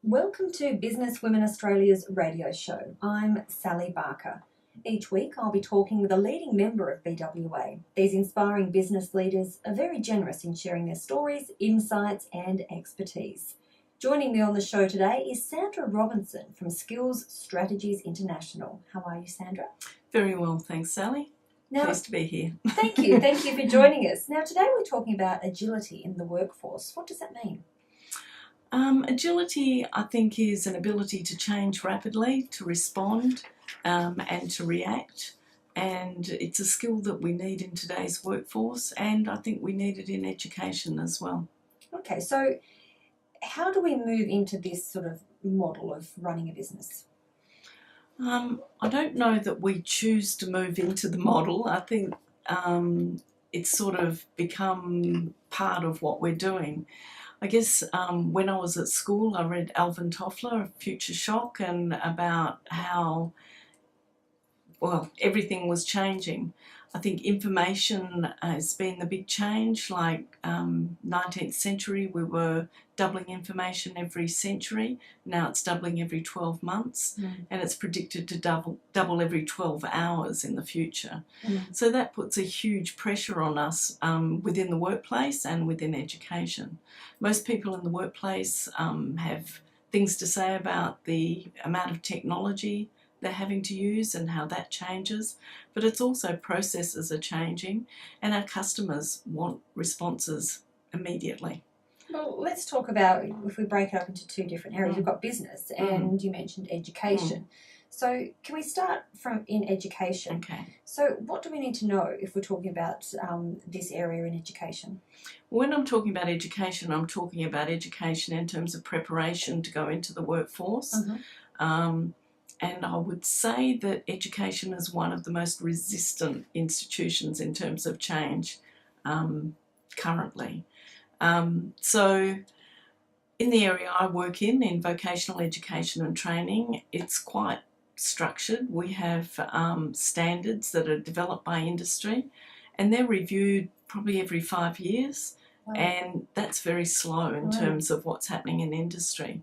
Welcome to Business Women Australia's radio show. I'm Sally Barker. Each week I'll be talking with a leading member of BWA. These inspiring business leaders are very generous in sharing their stories, insights and expertise. Joining me on the show today is Sandra Robinson from Skills Strategies International. How are you, Sandra? Very well, thanks, Sally. Pleased to be here. Thank you for joining us. Now today we're talking about agility in the workforce. What does that mean? Agility, I think, is an ability to change rapidly, to respond and to react. And it's a skill that we need in today's workforce, and I think we need it in education as well. Okay, so how do we move into this sort of model of running a business? I don't know that we choose to move into the model. I think it's sort of become part of what we're doing. I guess when I was at school, I read Alvin Toffler, Future Shock, and about how, everything was changing. I think information has been the big change. Like 19th century, we were doubling information every century. Now it's doubling every 12 months, and it's predicted to double every 12 hours in the future. So that puts a huge pressure on us within the workplace and within education. Most people in the workplace have things to say about the amount of technology they're having to use and how that changes, but it's also processes are changing and our customers want responses immediately. Well, let's talk about, if we break it up into two different areas, we've got business and you mentioned education. So can we start in education? Okay. So what do we need to know if we're talking about this area in education? When I'm talking about education, I'm talking about education in terms of preparation to go into the workforce. And I would say that education is one of the most resistant institutions in terms of change currently. So in the area I work in vocational education and training, it's quite structured. We have standards that are developed by industry, and they're reviewed probably every 5 years. Wow. And that's very slow in terms of what's happening in industry.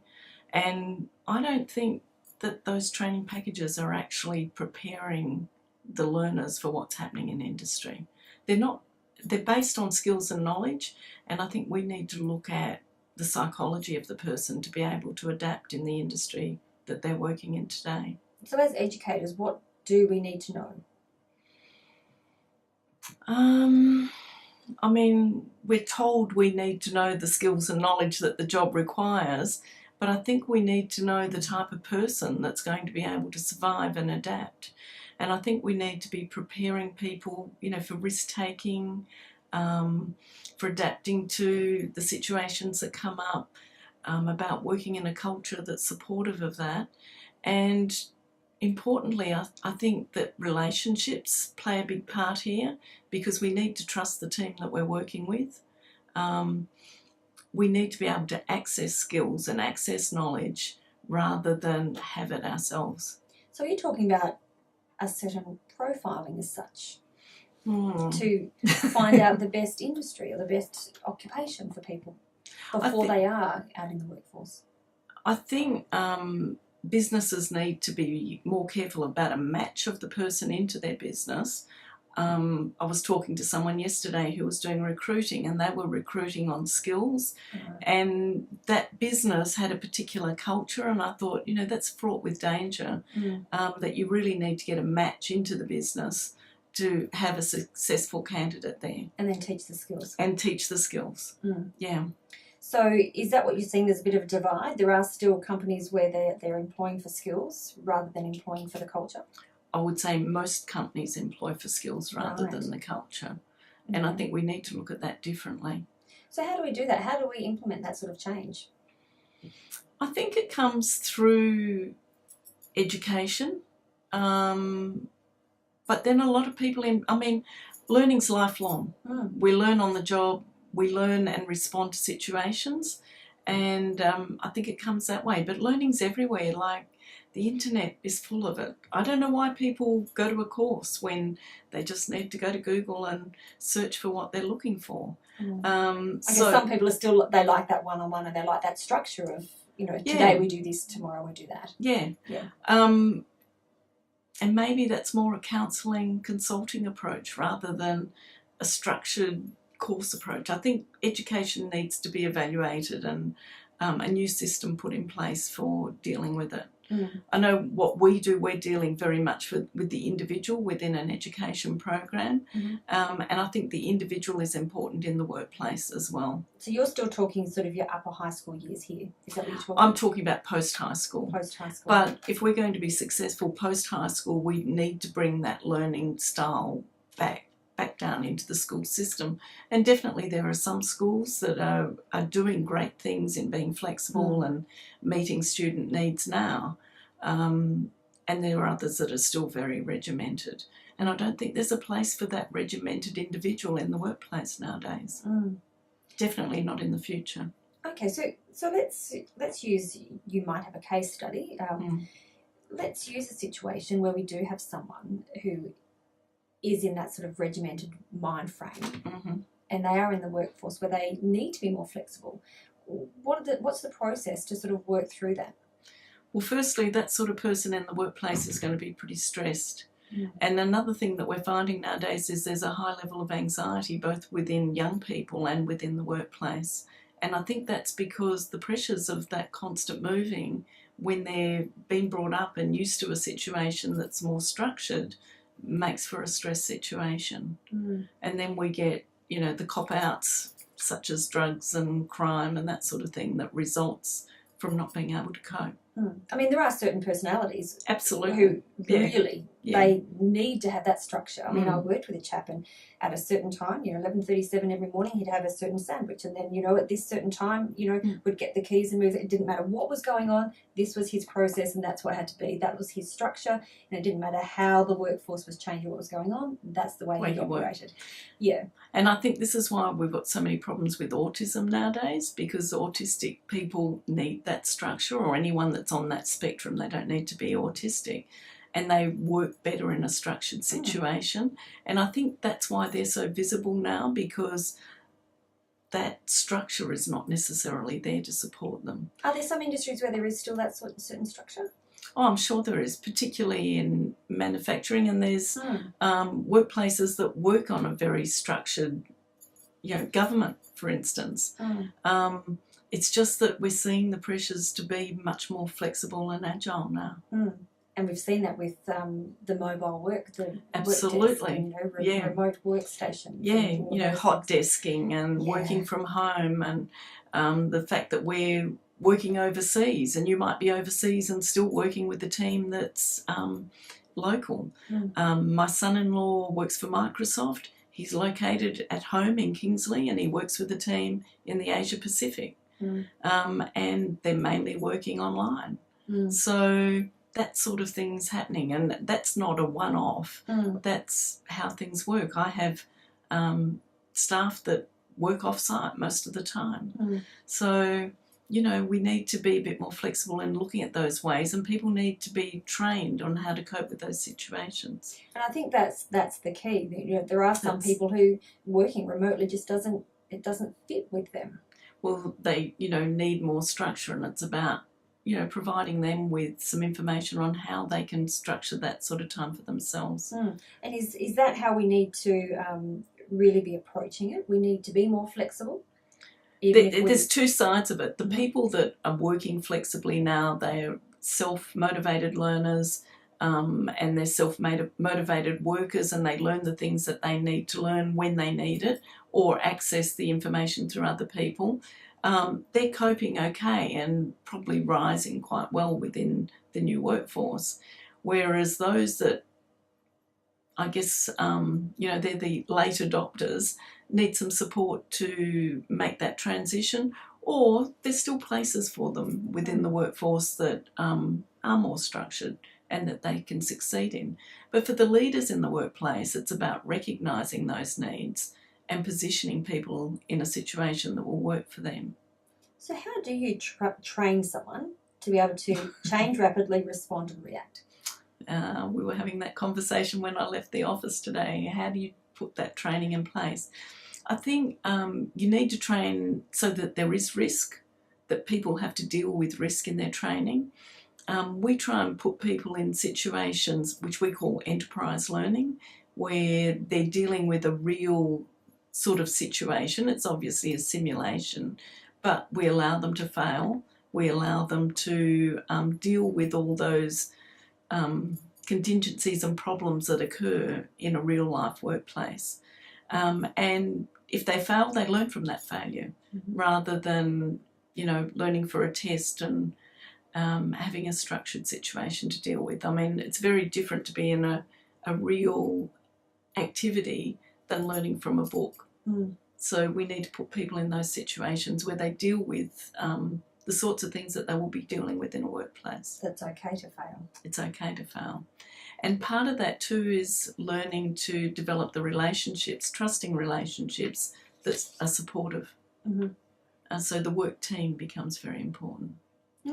And I don't think that those training packages are actually preparing the learners for what's happening in industry. They're based on skills and knowledge, and I think we need to look at the psychology of the person to be able to adapt in the industry that they're working in today. So as educators, what do we need to know? I mean, we're told we need to know the skills and knowledge that the job requires, but I think we need to know the type of person that's going to be able to survive and adapt. And I think we need to be preparing people, for risk-taking, for adapting to the situations that come up, about working in a culture that's supportive of that. And importantly, I think that relationships play a big part here, because we need to trust the team that we're working with. We need to be able to access skills and access knowledge rather than have it ourselves. So you're talking about a certain profiling as such to find out the best industry or the best occupation for people before they are out in the workforce? I think businesses need to be more careful about a match of the person into their business. I was talking to someone yesterday who was doing recruiting, and they were recruiting on skills, and that business had a particular culture, and I thought, that's fraught with danger, that you really need to get a match into the business to have a successful candidate there. And then teach the skills. And teach the skills, yeah. So is that what you're seeing? There's a bit of a divide? There are still companies where they're employing for skills rather than employing for the culture? I would say most companies employ for skills rather than the culture. And I think we need to look at that differently. So how do we do that? How do we implement that sort of change? I think it comes through education. But then a lot of people, learning's lifelong. We learn on the job, we learn and respond to situations. And I think it comes that way. But learning's everywhere. Like, the internet is full of it. I don't know why people go to a course when they just need to go to Google and search for what they're looking for. I guess some people are still, they like that one-on-one and they like that structure of today we do this, tomorrow we do that. Yeah. Yeah. And maybe that's more a counselling, consulting approach rather than a structured course approach. I think education needs to be evaluated and a new system put in place for dealing with it. I know what we do, we're dealing very much with the individual within an education program, and I think the individual is important in the workplace as well. So you're still talking sort of your upper high school years here, is that what you're talking I'm talking about post-high school. Post-high school. But if we're going to be successful post-high school, we need to bring that learning style back down into the school system. And definitely there are some schools that are doing great things in being flexible and meeting student needs now. And there are others that are still very regimented. And I don't think there's a place for that regimented individual in the workplace nowadays. Definitely not in the future. Okay, so let's use, you might have a case study. Let's use a situation where we do have someone who is in that sort of regimented mind frame, and they are in the workforce where they need to be more flexible. What's the process to sort of work through that? Well, firstly, that sort of person in the workplace is going to be pretty stressed. And another thing that we're finding nowadays is there's a high level of anxiety both within young people and within the workplace. And I think that's because the pressures of that constant moving, when they're being brought up and used to a situation that's more structured, makes for a stress situation. And then we get, the cop-outs such as drugs and crime and that sort of thing that results from not being able to cope. I mean, there are certain personalities Absolutely who really they need to have that structure. I mean, I worked with a chap, and at a certain time, 11:37 every morning, he'd have a certain sandwich, and then at this certain time, would get the keys and move. It didn't matter what was going on. This was his process, and that's what it had to be. That was his structure, and it didn't matter how the workforce was changing, what was going on. That's the way he operated. Yeah. And I think this is why we've got so many problems with autism nowadays, because autistic people need that structure, or anyone that's on that spectrum. They don't need to be autistic, and they work better in a structured situation. And I think that's why they're so visible now, because that structure is not necessarily there to support them. Are there some industries where there is still that certain structure? Oh, I'm sure there is, particularly in manufacturing, and there's workplaces that work on a very structured, government, for instance. It's just that we're seeing the pressures to be much more flexible and agile now. And we've seen that with the mobile work, the absolutely, work desk, remote workstations. Yeah, hot desking and working from home, and the fact that we're working overseas, and you might be overseas and still working with the team that's local. My son-in-law works for Microsoft. He's located at home in Kingsley, and he works with the team in the Asia Pacific. And they're mainly working online. So that sort of thing's happening, and that's not a one-off. That's how things work. I have staff that work off-site most of the time. So, we need to be a bit more flexible in looking at those ways, and people need to be trained on how to cope with those situations. And I think that's the key. There are some people who working remotely just doesn't fit with them. Well, they, need more structure, and it's about, providing them with some information on how they can structure that sort of time for themselves. And is that how we need to really be approaching it? We need to be more flexible? There's two sides of it. The people that are working flexibly now, they're self-motivated learners, and they're self-motivated workers, and they learn the things that they need to learn when they need it, or access the information through other people. They're coping okay and probably rising quite well within the new workforce. Whereas those that, I guess, they're the late adopters, need some support to make that transition, or there's still places for them within the workforce that are more structured and that they can succeed in. But for the leaders in the workplace, it's about recognising those needs and positioning people in a situation that will work for them. So how do you train someone to be able to change rapidly, respond and react? We were having that conversation when I left the office today. How do you put that training in place? I think you need to train so that there is risk, that people have to deal with risk in their training. We try and put people in situations which we call enterprise learning, where they're dealing with a real sort of situation. It's obviously a simulation, but we allow them to fail. We allow them to deal with all those contingencies and problems that occur in a real life workplace. And if they fail, they learn from that failure, rather than, learning for a test and having a structured situation to deal with. I mean, it's very different to be in a real activity than learning from a book. So we need to put people in those situations where they deal with the sorts of things that they will be dealing with in a workplace. That's okay to fail. It's okay to fail. And part of that too is learning to develop the relationships, trusting relationships that are supportive. So the work team becomes very important.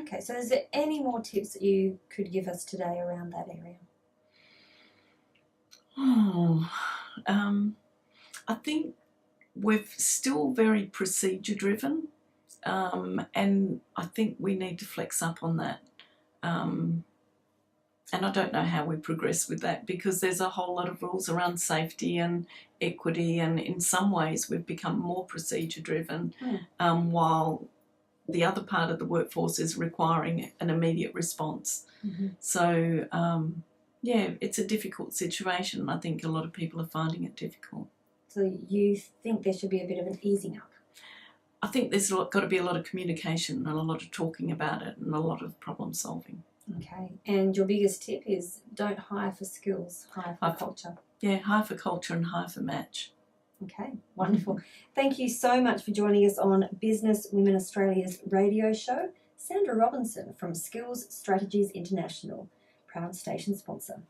Okay, so is there any more tips that you could give us today around that area? I think we're still very procedure driven, and I think we need to flex up on that. And I don't know how we progress with that, because there's a whole lot of rules around safety and equity, and in some ways we've become more procedure driven, while the other part of the workforce is requiring an immediate response. So, it's a difficult situation. I think a lot of people are finding it difficult. So you think there should be a bit of an easing up? I think there's got to be a lot of communication and a lot of talking about it and a lot of problem solving. Okay, and your biggest tip is don't hire for skills, hire for culture. Yeah, hire for culture and hire for match. Okay, wonderful. Thank you so much for joining us on Business Women Australia's radio show. Sandra Robinson from Skills Strategies International, proud station sponsor.